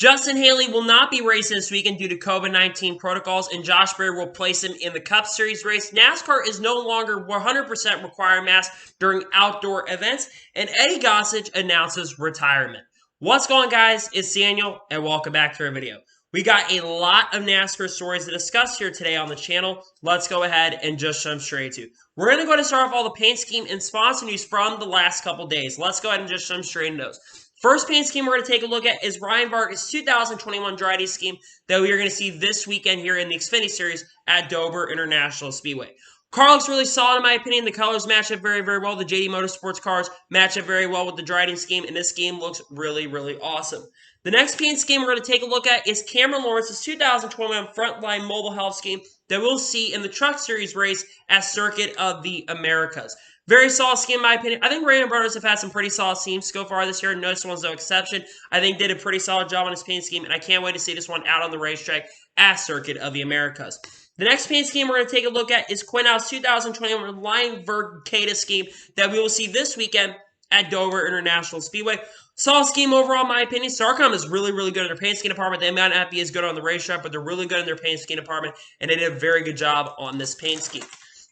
Justin Haley will not be racing this weekend due to COVID-19 protocols, and Josh Berry will place him in the Cup Series race. NASCAR is no longer 100% requiring masks during outdoor events, and Eddie Gossage announces retirement. What's going on, guys? It's Daniel, and welcome back to our video. We got a lot of NASCAR stories to discuss here today on the channel. Let's go ahead and just jump straight to. We're going to go ahead and start off all the paint scheme and sponsor news from the last couple days. Let's go ahead and just jump straight into those. First paint scheme we're going to take a look at is Ryan Vargas' 2021 Dry Day scheme that we are going to see this weekend here in the Xfinity Series at Dover International Speedway. Car looks really solid in my opinion. The colors match up very, very well. The JD Motorsports cars match up very well with the Dry Day scheme, and this scheme looks really, really awesome. The next paint scheme we're going to take a look at is Cameron Lawrence's 2021 Frontline Mobile Health scheme that we'll see in the Truck Series race at Circuit of the Americas. Very solid scheme, in my opinion. I think Raymond Brothers have had some pretty solid schemes so far this year. No, this one's no exception. I think did a pretty solid job on his paint scheme, and I can't wait to see this one out on the racetrack at Circuit of the Americas. The next paint scheme we're going to take a look at is Quinn Allen's 2021 Lion Vercata scheme that we will see this weekend at Dover International Speedway. Solid scheme overall, in my opinion. Starcom is really, really good in their paint scheme department. They might not be as good on the racetrack, but they're really good in their paint scheme department, and they did a very good job on this paint scheme.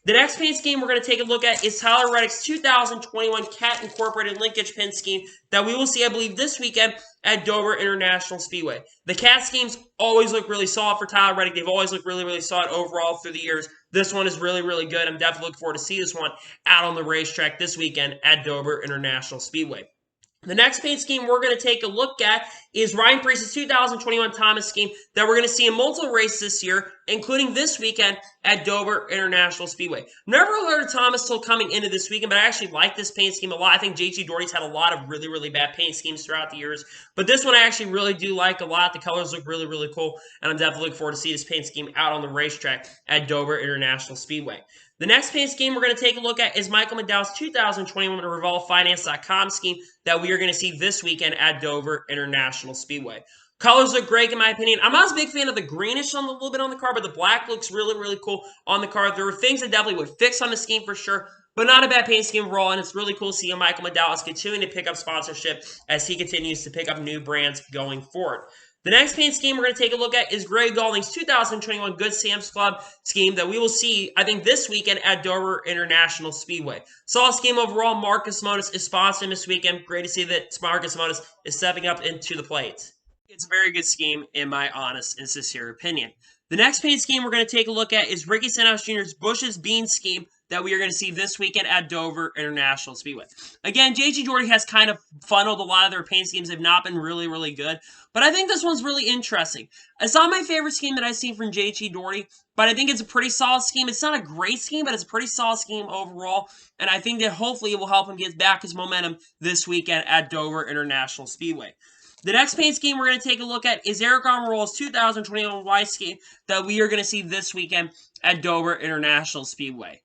The next paint scheme we're going to take a look at is Tyler Reddick's 2021 Cat Incorporated Linkage Pin scheme that we will see, I believe, this weekend at Dover International Speedway. The Cat schemes always look really solid for Tyler Reddick. They've always looked really, really solid overall through the years. This one is really, really good. I'm definitely looking forward to see this one out on the racetrack this weekend at Dover International Speedway. The next paint scheme we're going to take a look at is Ryan Preece's 2021 Thomas scheme that we're going to see in multiple races this year, including this weekend at Dover International Speedway. Never heard of Thomas till coming into this weekend, but I actually like this paint scheme a lot. I think JT Doherty's had a lot of really, really bad paint schemes throughout the years, but this one I actually really do like a lot. The colors look really, really cool, and I'm definitely looking forward to see this paint scheme out on the racetrack at Dover International Speedway. The next paint scheme we're going to take a look at is Michael McDowell's 2021 RevolveFinance.com scheme that we are going to see this weekend at Dover International Speedway. Colors look great in my opinion. I'm not a big fan of the greenish on a little bit on the car, but the black looks really, really cool on the car. There are things that definitely would fix on the scheme for sure, but not a bad paint scheme overall, and it's really cool seeing Michael McDowell is continuing to pick up sponsorship as he continues to pick up new brands going forward. The next paint scheme we're going to take a look at is Greg Golding's 2021 Good Sam's Club scheme that we will see, I think, this weekend at Dover International Speedway. Solid scheme overall. Marcus Monis is sponsoring this weekend. Great to see that Marcus Monis is stepping up into the plate. It's a very good scheme in my honest and sincere opinion. The next paint scheme we're going to take a look at is Ricky Stenhouse Jr.'s Bush's Bean scheme that we are going to see this weekend at Dover International Speedway. Again, JT Doherty has kind of funneled a lot of their paint schemes. They've not been really, really good. But I think this one's really interesting. It's not my favorite scheme that I've seen from JT Doherty, but I think it's a pretty solid scheme. It's not a great scheme, but it's a pretty solid scheme overall. And I think that hopefully it will help him get back his momentum this weekend at Dover International Speedway. The next paint scheme we're going to take a look at is Eric Almirola's 2021 Y scheme that we are going to see this weekend at Dover International Speedway.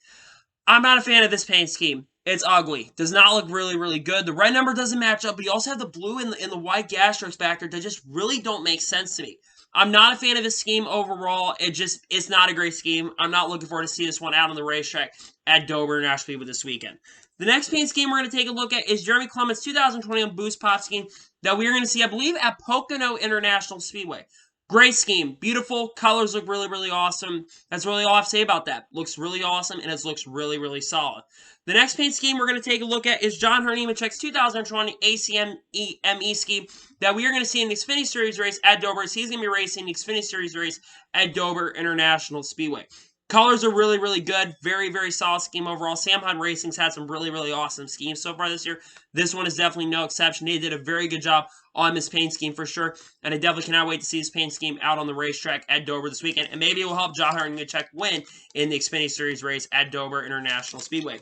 I'm not a fan of this paint scheme. It's ugly. Does not look really, really good. The red number doesn't match up, but you also have the blue and the white gas strokes back there that just really don't make sense to me. I'm not a fan of this scheme overall. It's not a great scheme. I'm not looking forward to see this one out on the racetrack at Dover International Speedway this weekend. The next paint scheme we're going to take a look at is Jeremy Clement's 2021 Boost Pop scheme that we are going to see, I believe, at Pocono International Speedway. Great scheme. Beautiful. Colors look really, really awesome. That's really all I have to say about that. Looks really awesome, and it looks really, really solid. The next paint scheme we're going to take a look at is John Hernimachek's 2020 ACME scheme that we are going to see in the Xfinity Series race at Dover. He's going to be racing the Xfinity Series race at Dover International Speedway. Colors are really, really good. Very, very solid scheme overall. Sam Hunt Racing's had some really, really awesome schemes so far this year. This one is definitely no exception. They did a very good job on this paint scheme for sure. And I definitely cannot wait to see this paint scheme out on the racetrack at Dover this weekend. And maybe it will help John Hernimachek win in the Xfinity Series race at Dover International Speedway.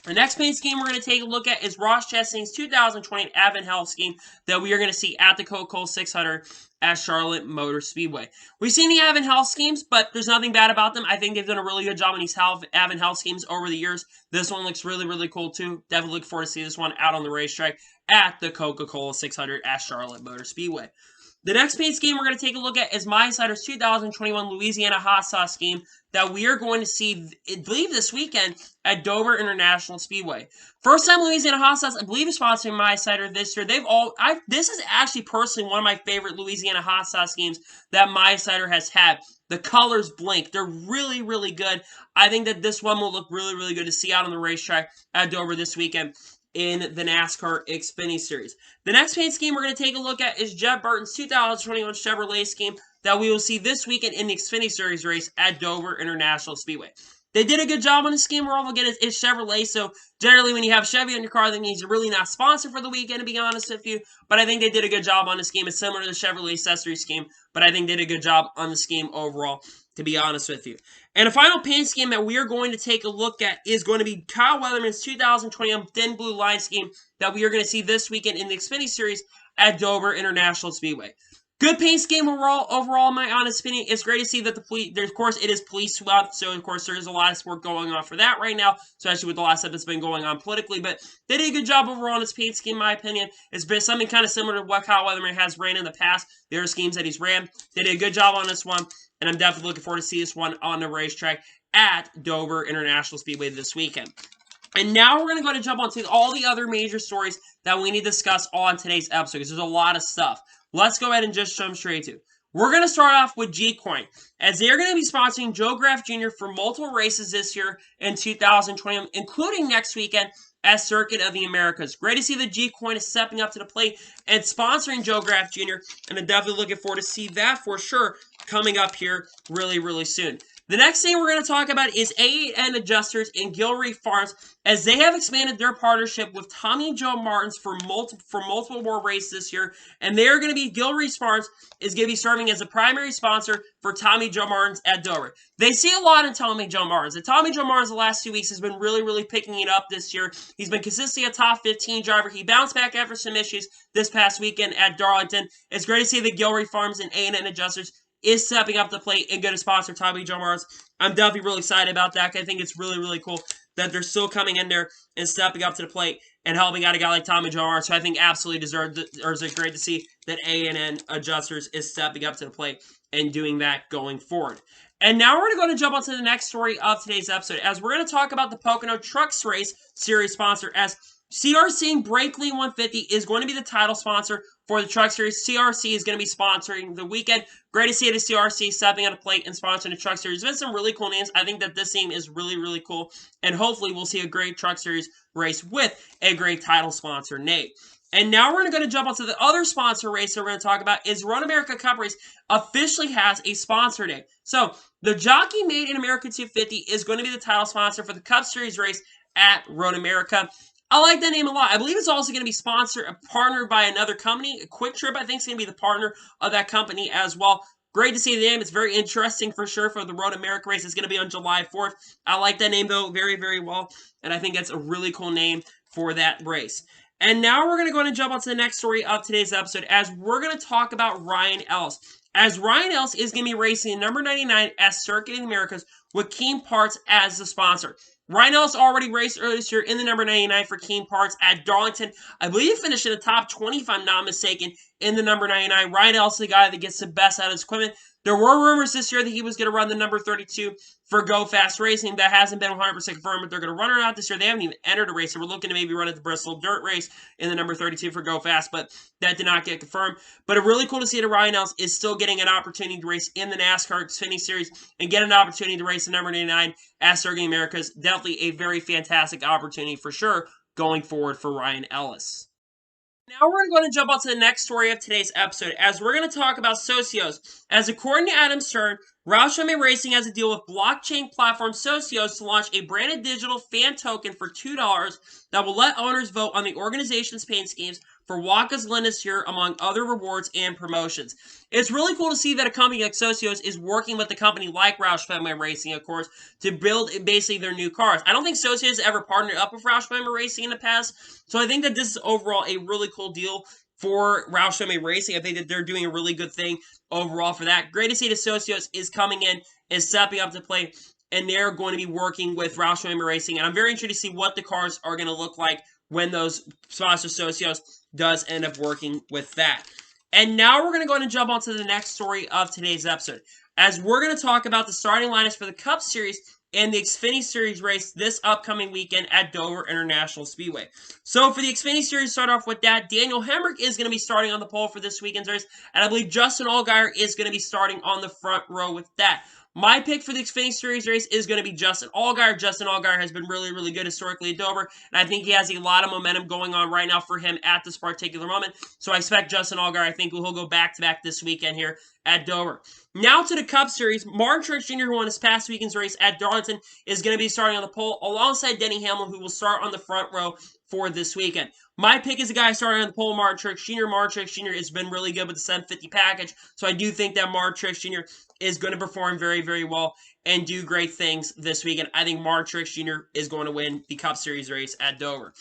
The next paint scheme we're going to take a look at is Ross Chastain's 2020 Advent Health scheme that we are going to see at the Coca-Cola 600 at Charlotte Motor Speedway. We've seen the Advent Health schemes, but there's nothing bad about them. I think they've done a really good job on these Advent Health schemes over the years. This one looks really, really cool too. Definitely look forward to see this one out on the racetrack at the Coca-Cola 600 at Charlotte Motor Speedway. The next paint scheme we're going to take a look at is My Insider's 2021 Louisiana Hot Sauce scheme that we are going to see, I believe, this weekend at Dover International Speedway. First time Louisiana Hot Sauce, I believe, is sponsoring My Insider this year. This is actually personally one of my favorite Louisiana Hot Sauce schemes that My Insider has had. The colors blink. They're really, really good. I think that this one will look really, really good to see out on the racetrack at Dover this weekend in the NASCAR Xfinity Series. The next paint scheme we're going to take a look at is Jeb Burton's 2021 Chevrolet scheme that we will see this weekend in the Xfinity Series race at Dover International Speedway. They did a good job on the scheme. We're all looking at is Chevrolet, so generally when you have Chevy on your car, that means you're really not sponsored for the weekend, to be honest with you. But I think they did a good job on the scheme. It's similar to the Chevrolet accessory scheme, but I think they did a good job on the scheme overall, to be honest with you. And a final paint scheme that we are going to take a look at is going to be Kyle Weatherman's 2021 Thin Blue Line scheme that we are going to see this weekend in the Xfinity Series at Dover International Speedway. Good paint scheme overall, in my honest opinion. It's great to see that the police, of course, it is police swept, so of course there is a lot of sport going on for that right now, especially with the last stuff that's been going on politically, but they did a good job overall on this paint scheme, in my opinion. It's been something kind of similar to what Kyle Weatherman has ran in the past. There are schemes that he's ran. They did a good job on this one, and I'm definitely looking forward to see this one on the racetrack at Dover International Speedway this weekend. And now we're going to jump onto all the other major stories that we need to discuss on today's episode, because there's a lot of stuff. Let's go ahead and just jump straight to it. We're going to start off with G-Coin, as they're going to be sponsoring Joe Graf Jr. for multiple races this year in 2020, including next weekend at Circuit of the Americas. Great to see that G-Coin is stepping up to the plate and sponsoring Joe Graf Jr., and I'm definitely looking forward to see that for sure coming up here really, really soon. The next thing we're going to talk about is A&N Adjusters and Gilreath Farms, as they have expanded their partnership with Tommy Joe Martins for multiple more races this year, and they are going to be, Gilreath Farms is going to be serving as a primary sponsor for Tommy Joe Martins at Dover. They see a lot in Tommy Joe Martins, and Tommy Joe Martins the last 2 weeks has been really, really picking it up this year. He's been consistently a top 15 driver. He bounced back after some issues this past weekend at Darlington. It's great to see that Gilreath Farms and A&N Adjusters is stepping up the plate and going to sponsor Tommy Joe Martins. I'm definitely really excited about that. I think it's really, really cool that they're still coming in there and stepping up to the plate and helping out a guy like Tommy Joe Martins, who I think absolutely deserves it. It's great to see that A&N Adjusters is stepping up to the plate and doing that going forward. And now we're going to jump onto the next story of today's episode, as we're going to talk about the Pocono Trucks Race Series sponsor, as CRC and Brinkley 150 is going to be the title sponsor for the Truck Series. CRC is going to be sponsoring the weekend. Great to see the CRC stepping at a plate and sponsoring the Truck Series. There's been some really cool names. I think that this team is really, really cool. And hopefully we'll see a great Truck Series race with a great title sponsor name. And now we're going to jump onto the other sponsor race that we're going to talk about is Road America Cup Race officially has a sponsor name. So the Jockey Made in America 250 is going to be the title sponsor for the Cup Series race at Road America. I like that name a lot. I believe it's also going to be partnered by another company. Quick Trip, I think, is going to be the partner of that company as well. Great to see the name. It's very interesting for sure for the Road America race. It's going to be on July 4th. I like that name, though, very, very well. And I think that's a really cool name for that race. And now we're going to go ahead and jump on to the next story of today's episode, as we're going to talk about Ryan Ellis. As Ryan Ellis is going to be racing number 99 at Circuit of the Americas with Keen Parts as the sponsor. Ryan Ellis already raced earlier this year in the number 99 for Keen Parts at Darlington. I believe he finished in the top 20, if I'm not mistaken, in the number 99. Ryan Ellis is the guy that gets the best out of his equipment. There were rumors this year that he was going to run the number 32 for Go Fast Racing. That hasn't been 100% confirmed, but they're going to run her out this year. They haven't even entered a race, so we're looking to maybe run at the Bristol Dirt Race in the number 32 for Go Fast, but that did not get confirmed. But it's really cool to see that Ryan Ellis is still getting an opportunity to race in the NASCAR Xfinity Series and get an opportunity to race the number 99 at Circuit of the Americas. Definitely a very fantastic opportunity for sure going forward for Ryan Ellis. Now we're going to jump on to the next story of today's episode, as we're going to talk about Socios. As according to Adam Stern, Roush Fenway Racing has a deal with blockchain platform Socios to launch a branded digital fan token for $2 that will let owners vote on the organization's paint schemes for Waka's Lynn this year, among other rewards and promotions. It's really cool to see that a company like Socios is working with a company like Roush Fenway Racing, of course, to build basically their new cars. I don't think Socios has ever partnered up with Roush Fenway Racing in the past, so I think that this is overall a really cool deal for Roush Fenway Racing. I think that they're doing a really good thing overall for that. Great to see that Socios is coming in and stepping up to play, and they're going to be working with Roush Fenway Racing, and I'm very interested to see what the cars are going to look like when those sponsor Socios does end up working with that. And now we're going to go ahead and jump on to the next story of today's episode, as we're going to talk about the starting lineups for the Cup Series and the Xfinity Series race this upcoming weekend at Dover International Speedway. So for the Xfinity Series, start off with that, Daniel Hemrick is going to be starting on the pole for this weekend's race, and I believe Justin Allgaier is going to be starting on the front row with that. My pick for the Xfinity Series race is going to be Justin Allgaier. Justin Allgaier has been really, really good historically at Dover, and I think he has a lot of momentum going on right now for him at this particular moment. So I expect Justin Allgaier, I think he'll go back-to-back this weekend here at Dover. Now to the Cup Series, Martin Truex Jr., who won his past weekend's race at Darlington, is going to be starting on the pole alongside Denny Hamlin, who will start on the front row for this weekend. My pick is a guy starting on the pole, Martin Truex Jr. Martin Truex Jr. has been really good with the 750 package, so I do think that Martin Truex Jr. is going to perform very, very well and do great things this weekend. I think Martin Truex Jr. is going to win the Cup Series race at Dover.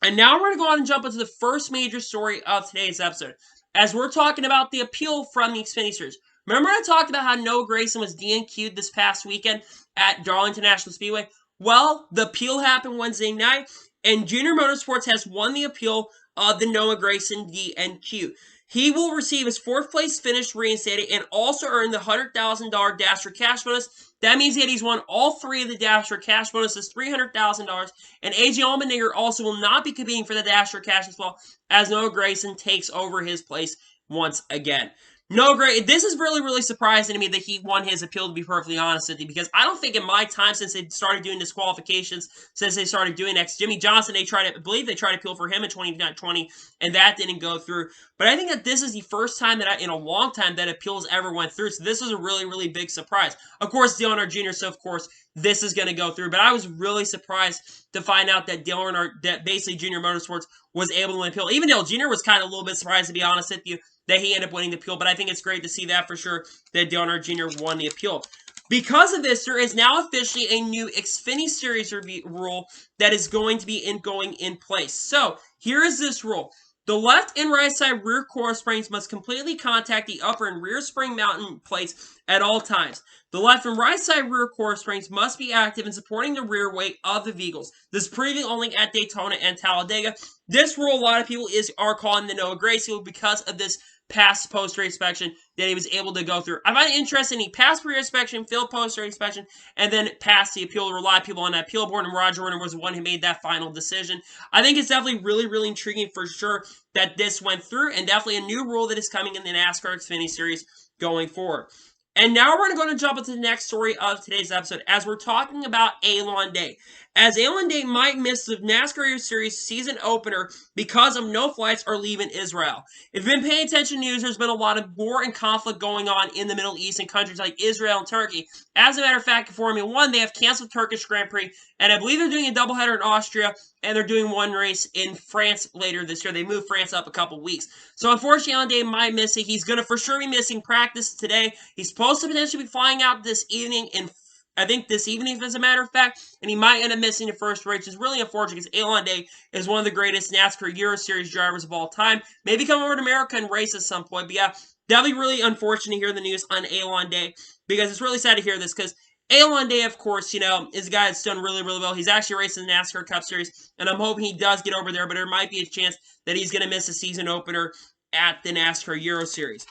And now we're going to go on and jump into the first major story of today's episode, as we're talking about the appeal from the Xfinity Series. Remember I talked about how Noah Gragson was DNQ'd this past weekend at Darlington National Speedway? Well, the appeal happened Wednesday night, and Junior Motorsports has won the appeal of the Noah Gragson DNQ. He will receive his fourth place finish reinstated and also earn the $100,000 Dasher cash bonus. That means that he's won all three of the Dasher cash bonuses, $300,000. And AJ Allmendinger also will not be competing for the Dasher cash as well, as Noah Gragson takes over his place once again. This is really, really surprising to me that he won his appeal, to be perfectly honest with you, because I don't think in my time since they started doing disqualifications, since they started doing X, Jimmy Johnson, I believe they tried to appeal for him in 2020, and that didn't go through. But I think that this is the first time that in a long time that appeals ever went through, so this is a really, really big surprise. Of course, Dale Earnhardt Jr., so of course, this is going to go through, but I was really surprised to find out that Dale Earnhardt, that basically Junior Motorsports was able to win appeal. Even Dale Jr. was kind of a little bit surprised, to be honest with you, that he ended up winning the appeal, but I think it's great to see that for sure, that Dale Earnhardt Jr. won the appeal. Because of this, there is now officially a new Xfinity Series rule that is going to be going in place. So, here is this rule. The left and right side rear coil springs must completely contact the upper and rear spring mounting plates at all times. The left and right side rear coil springs must be active in supporting the rear weight of the vehicles. This is previously only at Daytona and Talladega. This rule, a lot of people are calling the Noah Gragson rule because of this past post-race inspection that he was able to go through. I find it interesting. He passed pre-race inspection, failed post-race inspection, and then passed the appeal. There were a lot of people on that appeal board, and Roger Warner was the one who made that final decision. I think it's definitely really, really intriguing for sure that this went through, and definitely a new rule that is coming in the NASCAR Xfinity Series going forward. And now we're going to jump into the next story of today's episode, as we're talking about Elon Day. As Elon Day might miss the NASCAR Series season opener because of no flights are leaving Israel. If you've been paying attention to news, there's been a lot of war and conflict going on in the Middle East in countries like Israel and Turkey. As a matter of fact, in Formula 1, they have canceled Turkish Grand Prix, and I believe they're doing a doubleheader in Austria, and they're doing one race in France later this year. They moved France up a couple weeks. So unfortunately, Elon Day might miss it. He's going to for sure be missing practice today. He's supposed to potentially be flying out this evening, I think this evening, as a matter of fact, and he might end up missing the first race, which is really unfortunate because Elon Day is one of the greatest NASCAR Euro Series drivers of all time. Maybe come over to America and race at some point. But yeah, definitely really unfortunate to hear the news on Elon Day, because it's really sad to hear this, because Elon Day, of course, is a guy that's done really, really well. He's actually racing the NASCAR Cup Series, and I'm hoping he does get over there, but there might be a chance that he's going to miss a season opener at the NASCAR Euro Series.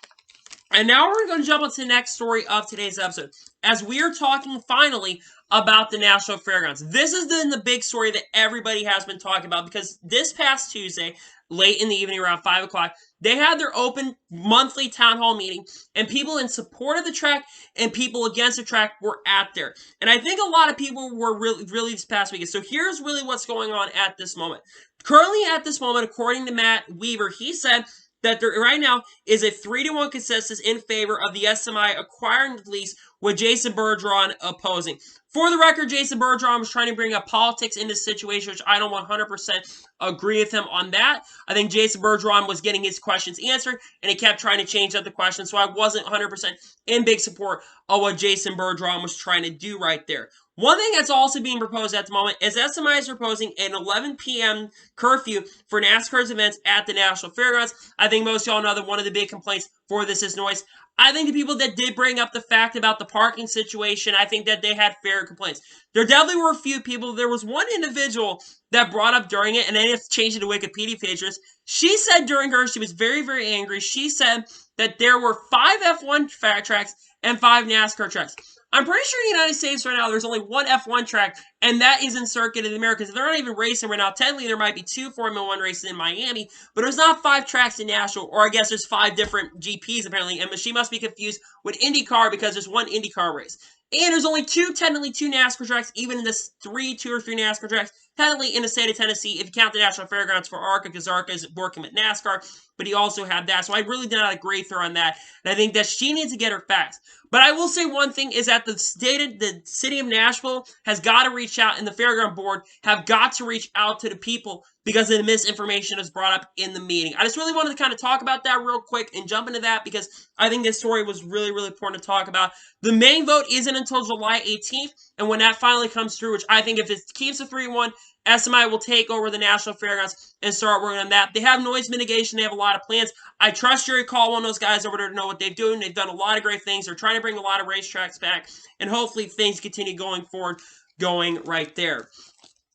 And now we're going to jump into the next story of today's episode, as we are talking finally about the National Fairgrounds. This is the big story that everybody has been talking about, because this past Tuesday, late in the evening around 5 o'clock, they had their open monthly town hall meeting, and people in support of the track and people against the track were at there. And I think a lot of people were really this past weekend. So here's really what's going on at this moment. Currently at this moment, according to Matt Weaver, he said that there right now is a 3-1 consensus in favor of the SMI acquiring the lease, with Jason Bergeron opposing. For the record, Jason Bergeron was trying to bring up politics in this situation, which I don't 100% agree with him on that. I think Jason Bergeron was getting his questions answered, and he kept trying to change up the questions, so I wasn't 100% in big support of what Jason Bergeron was trying to do right there. One thing that's also being proposed at the moment is SMI is proposing an 11 p.m. curfew for NASCAR's events at the National Fairgrounds. I think most of y'all know that one of the big complaints for this is noise. I think the people that did bring up the fact about the parking situation, I think that they had fair complaints. There definitely were a few people. There was one individual that brought up during it, and then it's changed to Wikipedia pages. She said during her, she was very, very angry. She said that there were 5 F1 tracks and 5 NASCAR tracks. I'm pretty sure in the United States right now there's only one F1 track, and that is in Circuit of the Americas. They're not even racing right now. Technically, there might be 2 Formula 1 races in Miami, but there's not 5 tracks in Nashville, or I guess there's 5 different GPs apparently, and she must be confused with IndyCar because there's one IndyCar race. And there's only technically two NASCAR tracks, even in this 2 or 3 NASCAR tracks, technically in the state of Tennessee, if you count the National Fairgrounds for ARCA, because ARCA is working with NASCAR, but he also had that. So I really did not agree with her on that, and I think that she needs to get her facts. But I will say one thing is that the city of Nashville has got to reach out, and the Fairground Board have got to reach out to the people because of the misinformation that's brought up in the meeting. I just really wanted to kind of talk about that real quick and jump into that because I think this story was really, really important to talk about. The main vote isn't until July 18th, and when that finally comes through, which I think if it keeps a 3-1, SMI will take over the National Fairgrounds and start working on that. They have noise mitigation. They have a lot of plans. I trust Jerry Caldwell and those guys over there to know what they're doing. They've done a lot of great things. They're trying to bring a lot of racetracks back, and hopefully things continue going forward, going right there.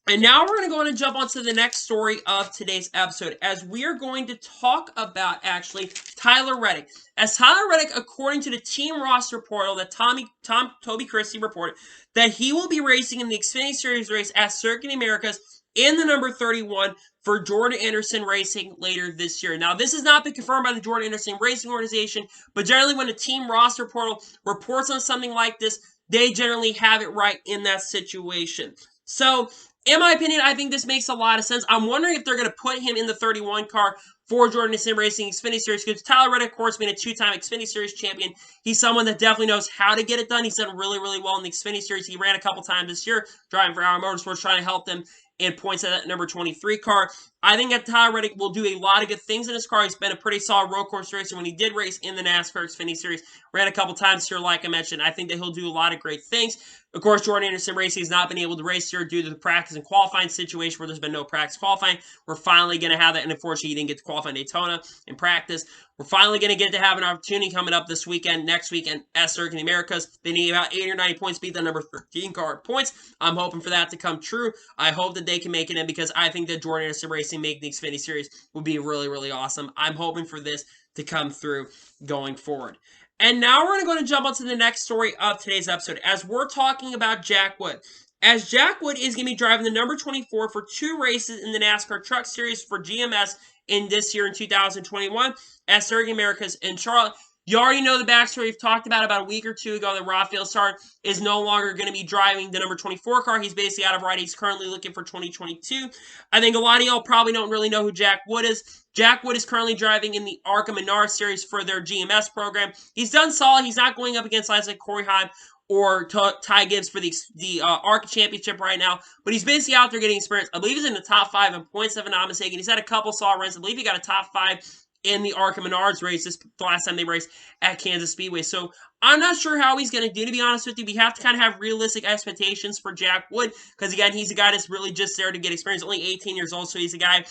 And now we're going to go ahead and jump onto the next story of today's episode, as we are going to talk about, actually, Tyler Reddick. As Tyler Reddick, according to the team roster portal that Toby Christie reported, that he will be racing in the Xfinity Series race at Circuit Americas in the number 31 for Jordan Anderson Racing later this year. Now, this has not been confirmed by the Jordan Anderson Racing Organization, but generally when a team roster portal reports on something like this, they generally have it right in that situation. So, in my opinion, I think this makes a lot of sense. I'm wondering if they're going to put him in the 31 car for Jordan Anderson Racing Xfinity Series, because Tyler Reddick, of course, being a 2-time Xfinity Series champion, he's someone that definitely knows how to get it done. He's done really, really well in the Xfinity Series. He ran a couple times this year, driving for Our Motorsports, trying to help them in points at that number 23 car. I think that Tyler Reddick will do a lot of good things in his car. He's been a pretty solid road course racer when he did race in the NASCAR Xfinity Series. Ran a couple times here, like I mentioned. I think that he'll do a lot of great things. Of course, Jordan Anderson Racing has not been able to race here due to the practice and qualifying situation where there's been no practice qualifying. We're finally going to have that, and unfortunately, he didn't get to qualify in Daytona in practice. We're finally going to get to have an opportunity coming up this weekend, next weekend, at Circuit of Americas. They need about 80 or 90 points to beat the number 13 car points. I'm hoping for that to come true. I hope that they can make it in because I think that Jordan Anderson Racing making the Xfinity Series would be really, really awesome. I'm hoping for this to come through going forward. And now we're going to jump onto the next story of today's episode, as we're talking about Jack Wood. As Jack Wood is going to be driving the number 24 for 2 races in the NASCAR Truck Series for GMS in this year in 2021 at Circuit Americas in Charlotte. You already know the backstory. We've talked about a week or two ago that Rafael Sard is no longer going to be driving the number 24 car. He's basically out of ride. He's currently looking for 2022. I think a lot of y'all probably don't really know who Jack Wood is. Jack Wood is currently driving in the ARCA Menard Series for their GMS program. He's done solid. He's not going up against guys like Corey Heim or Ty Gibbs for the ARCA Championship right now, but he's basically out there getting experience. I believe he's in the top 5 in points, if I'm not mistaken. He's had a couple solid runs. I believe he got a top 5 in the ARCA Menards race the last time they raced at Kansas Speedway. So I'm not sure how he's going to do, to be honest with you. We have to kind of have realistic expectations for Jack Wood because, again, he's a guy that's really just there to get experience. Only 18 years old, so he's a guy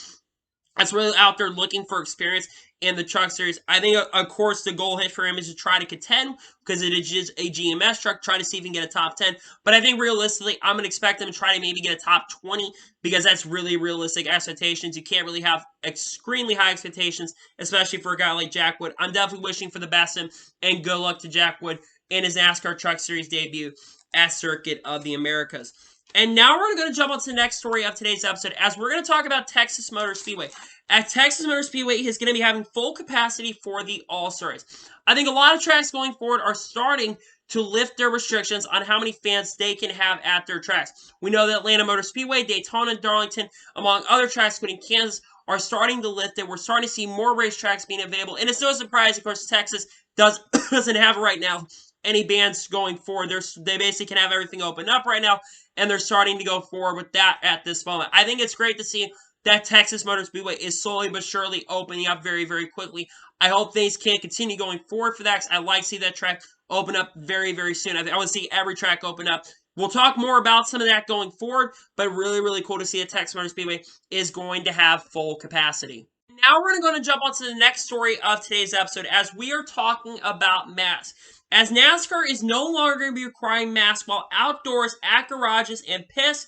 that's really out there looking for experience in the truck series. I think, of course, the goal hit for him is to try to contend because it is just a GMS truck, try to see if he can get a top 10. But I think realistically, I'm going to expect him to try to maybe get a top 20 because that's really realistic expectations. You can't really have extremely high expectations, especially for a guy like Jack Wood. I'm definitely wishing for the best of him, and good luck to Jack Wood in his NASCAR Truck Series debut at Circuit of the Americas. And now we're going to jump on to the next story of today's episode, as we're going to talk about Texas Motor Speedway. At Texas Motor Speedway, he's going to be having full capacity for the All-Stars. I think a lot of tracks going forward are starting to lift their restrictions on how many fans they can have at their tracks. We know that Atlanta Motor Speedway, Daytona, Darlington, among other tracks, including Kansas, are starting to lift it. We're starting to see more racetracks being available. And it's no surprise, of course, Texas doesn't have right now any bans going forward. They basically can have everything open up right now, and they're starting to go forward with that at this moment. I think it's great to see that Texas Motor Speedway is slowly but surely opening up very, very quickly. I hope things can continue going forward for that, because I like to see that track open up very, very soon. I want to see every track open up We'll talk more about some of that going forward, but really, really cool to see that Texas Motor Speedway is going to have full capacity. Now we're going to jump on to the next story of today's episode as we are talking about masks. As NASCAR is no longer going to be requiring masks while outdoors at garages and pits.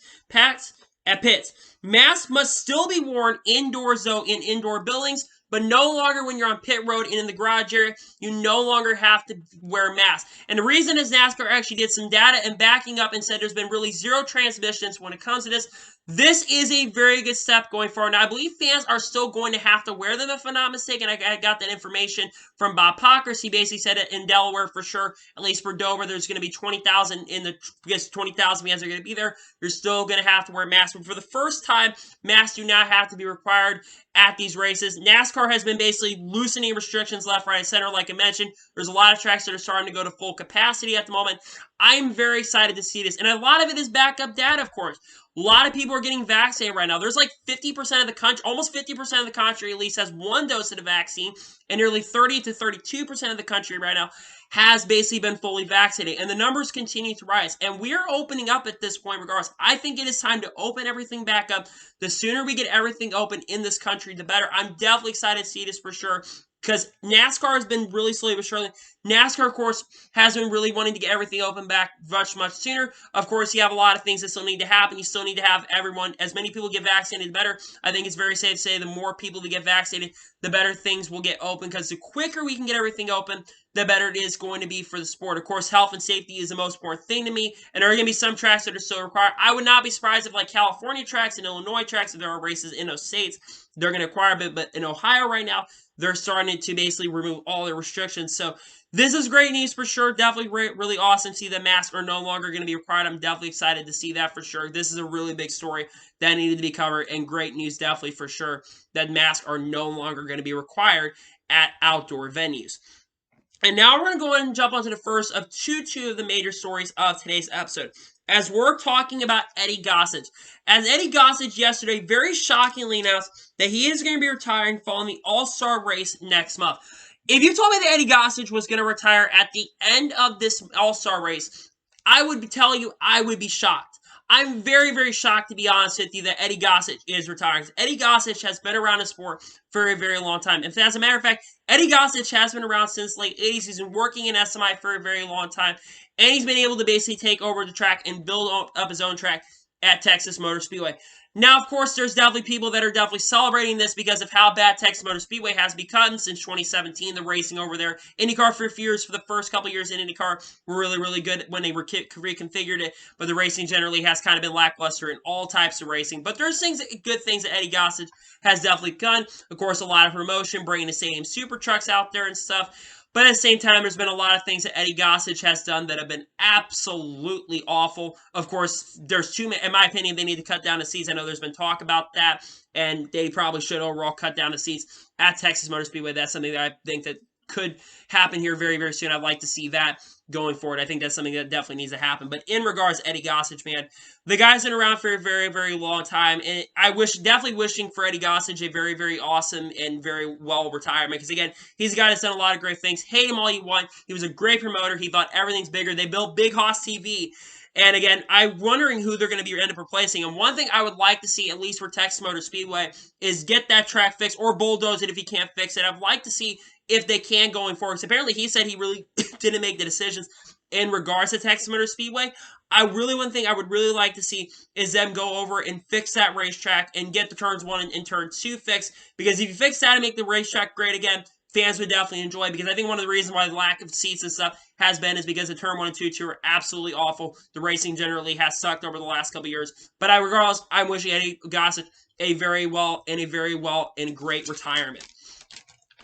Masks must still be worn indoors, though, in indoor buildings, but no longer when you're on pit road and in the garage area. You no longer have to wear masks. And the reason is NASCAR actually did some data and backing up and said there's been really zero transmissions when it comes to this. This is a very good step going forward. Now, I believe fans are still going to have to wear them, if I'm not mistaken. I got that information from Bob Pockers. He basically said it in Delaware for sure, at least for Dover, there's going to be 20,000 in the, I guess 20,000 fans are going to be there. You're still going to have to wear masks. But for the first time, masks do not have to be required at these races. NASCAR has been basically loosening restrictions left, right, and center. Like I mentioned, there's a lot of tracks that are starting to go to full capacity at the moment. I'm very excited to see this. And a lot of it is backup data, of course. A lot of people are getting vaccinated right now. There's like 50% of the country, almost 50% of the country at least has one dose of the vaccine, and nearly 30 to 32% of the country right now has basically been fully vaccinated. And the numbers continue to rise. And we're opening up at this point regardless. I think it is time to open everything back up. The sooner we get everything open in this country, the better. I'm definitely excited to see this for sure, because NASCAR has been really slowly but surely. NASCAR, of course, has been really wanting to get everything open back much, much sooner. Of course, you have a lot of things that still need to happen. You still need to have everyone, as many people get vaccinated, the better. I think it's very safe to say the more people that get vaccinated, the better things will get open, because the quicker we can get everything open, the better it is going to be for the sport. Of course, health and safety is the most important thing to me, and there are going to be some tracks that are still required. I would not be surprised if, like California tracks and Illinois tracks, if there are races in those states, they're going to require it. But in Ohio right now, they're starting to basically remove all their restrictions. So this is great news for sure. Definitely really awesome to see that masks are no longer going to be required. I'm definitely excited to see that for sure. This is a really big story that needed to be covered, and great news definitely for sure that masks are no longer going to be required at outdoor venues. And now we're going to go ahead and jump onto the first of two of the major stories of today's episode, as we're talking about Eddie Gossage. As Eddie Gossage yesterday very shockingly announced that he is going to be retiring following the All-Star race next month. If you told me that Eddie Gossage was going to retire at the end of this All-Star race, I would tell you I would be shocked. I'm very, very shocked, to be honest with you, that Eddie Gossage is retiring. Eddie Gossage has been around the sport for a very long time. And as a matter of fact, Eddie Gossage has been around since late 80s. He's been working in SMI for a very long time. And he's been able to basically take over the track and build up his own track at Texas Motor Speedway. Now, of course, there's definitely people that are definitely celebrating this because of how bad Texas Motor Speedway has become since 2017. The racing over there, IndyCar for a few years, for the first couple years in IndyCar, were really, really good when they reconfigured it. But the racing generally has kind of been lackluster in all types of racing. But there's good things that Eddie Gossage has definitely done. Of course, a lot of promotion, bringing the same super trucks out there and stuff. But at the same time, there's been a lot of things that Eddie Gossage has done that have been absolutely awful. Of course, there's too many. In my opinion, they need to cut down the seats. I know there's been talk about that, and they probably should overall cut down the seats at Texas Motor Speedway. That's something that I think that could happen here very, very soon. I'd like to see that going forward. I think that's something that definitely needs to happen. But in regards to Eddie Gossage, man, the guy's been around for a very, very long time. And I definitely wishing for Eddie Gossage a very, very awesome and very well retirement. Because again, he's a guy that's done a lot of great things. Hate him all you want. He was a great promoter. He thought everything's bigger. They built Big Hoss TV. And again, I'm wondering who they're going to be end up replacing. And one thing I would like to see, at least for Texas Motor Speedway, is get that track fixed or bulldoze it if he can't fix it. I'd like to see if they can going forward. Because apparently he said he really didn't make the decisions in regards to Texas Motor Speedway. One thing I would really like to see is them go over and fix that racetrack and get the turns 1 and turn 2 fixed. Because if you fix that and make the racetrack great again, fans would definitely enjoy it, because I think one of the reasons why the lack of seats and stuff has been is because the turn 1 and 2 are absolutely awful. The racing generally has sucked over the last couple of years. But regardless, I'm wishing Eddie Gossage a very well and great retirement.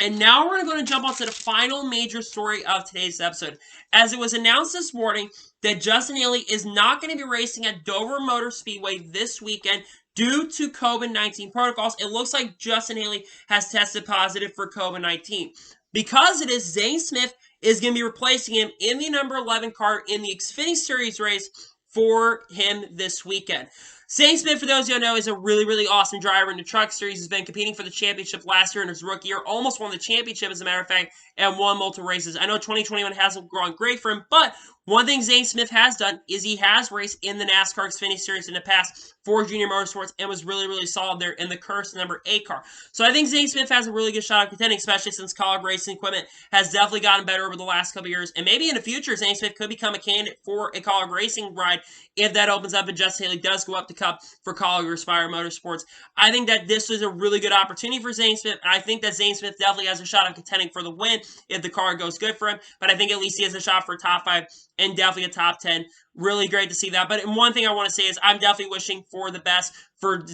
And now we're going to jump on to the final major story of today's episode, as it was announced this morning that Justin Haley is not going to be racing at Dover Motor Speedway this weekend due to COVID-19 protocols. It looks like Justin Haley has tested positive for COVID-19. Because it is, Zane Smith is going to be replacing him in the number 11 car in the Xfinity Series race for him this weekend. Zane Smith, for those of you who know, is a really, really awesome driver in the Truck Series. He's been competing for the championship last year in his rookie year. Almost won the championship, as a matter of fact, and won multiple races. I know 2021 hasn't gone great for him, but one thing Zane Smith has done is he has raced in the NASCAR Xfinity Series in the past for Junior Motorsports and was really, really solid there in the Curse number 8 car. So I think Zane Smith has a really good shot at contending, especially since College racing equipment has definitely gotten better over the last couple years. And maybe in the future, Zane Smith could become a candidate for a College racing ride if that opens up and Justin Haley does go up to Cup for College or Spire Motorsports. I think that this was a really good opportunity for Zane Smith. I think that Zane Smith definitely has a shot of contending for the win if the car goes good for him. But I think at least he has a shot for a top 5 and definitely a top 10. Really great to see that. But one thing I want to say is I'm definitely wishing for the best for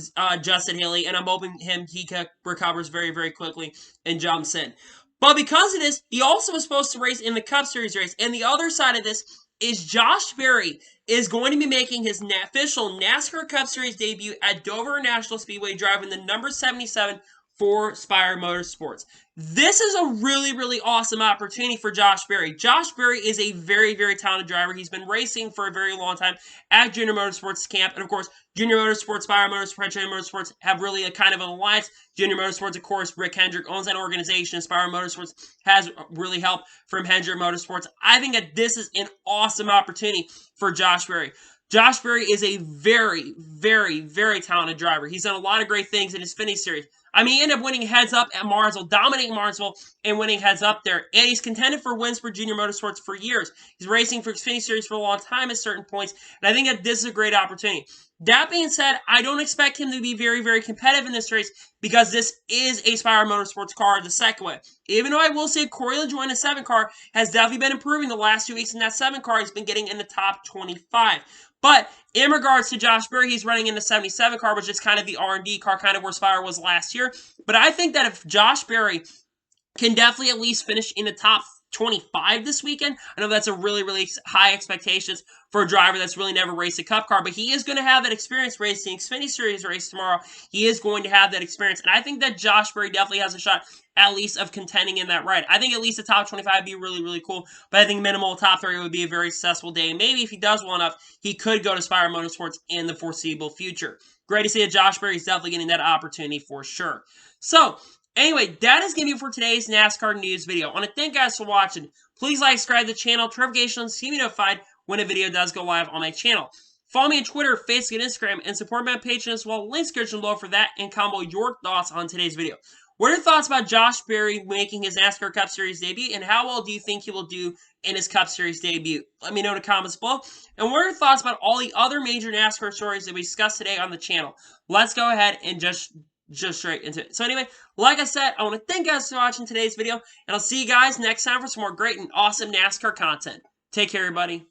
Justin Haley, and I'm hoping he recovers very, very quickly and jumps in. But because of this, he also was supposed to race in the Cup Series race. And the other side of this is Josh Berry is going to be making his official NASCAR Cup Series debut at Dover National Speedway, driving the number 77 for Spire Motorsports. This is a really, really awesome opportunity for Josh Berry. Josh Berry is a very, very talented driver. He's been racing for a very long time at Junior Motorsports camp. And, of course, Junior Motorsports, Spire Motorsports, Junior Motorsports have really a kind of an alliance. Junior Motorsports, of course, Rick Hendrick owns that organization. Spire Motorsports has really helped from Hendrick Motorsports. I think that this is an awesome opportunity for Josh Berry. Josh Berry is a very, very, very talented driver. He's done a lot of great things in his Xfinity Series. I mean, he ended up winning heads up at Martinsville, dominating Martinsville, and winning heads up there. And he's contended for wins for Junior Motorsports for years. He's racing for Xfinity Series for a long time at certain points, and I think that this is a great opportunity. That being said, I don't expect him to be very, very competitive in this race because this is a Spire Motorsports car the second way. Even though I will say Corey LaJoie in the 7 car has definitely been improving the last 2 weeks in that 7 car. He's been getting in the top 25. But in regards to Josh Berry, he's running in the 77 car, which is kind of the R&D car, kind of where Spire was last year. But I think that if Josh Berry can definitely at least finish in the top 25 this weekend. I know that's a really, really high expectations for a driver that's really never raced a Cup car, but he is going to have that experience racing Xfinity Series race tomorrow. He is going to have that experience, and I think that Josh Berry definitely has a shot at least of contending in that ride. I think at least a top 25 would be really, really cool, but I think minimal top 30 would be a very successful day, and maybe if he does well enough, he could go to Spire Motorsports in the foreseeable future. Great to see that Josh Berry is definitely getting that opportunity for sure. So, anyway, that is going to be it for today's NASCAR news video. I want to thank you guys for watching. Please like, subscribe to the channel, turn notifications, keep me notified when a video does go live on my channel. Follow me on Twitter, Facebook, and Instagram, and support my Patreon as well. Links description below for that, and comment your thoughts on today's video. What are your thoughts about Josh Berry making his NASCAR Cup Series debut, and how well do you think he will do in his Cup Series debut? Let me know in the comments below. And what are your thoughts about all the other major NASCAR stories that we discussed today on the channel? Let's go ahead and just straight into it. So anyway, like I said, I want to thank you guys for watching today's video, and I'll see you guys next time for some more great and awesome NASCAR content. Take care, everybody.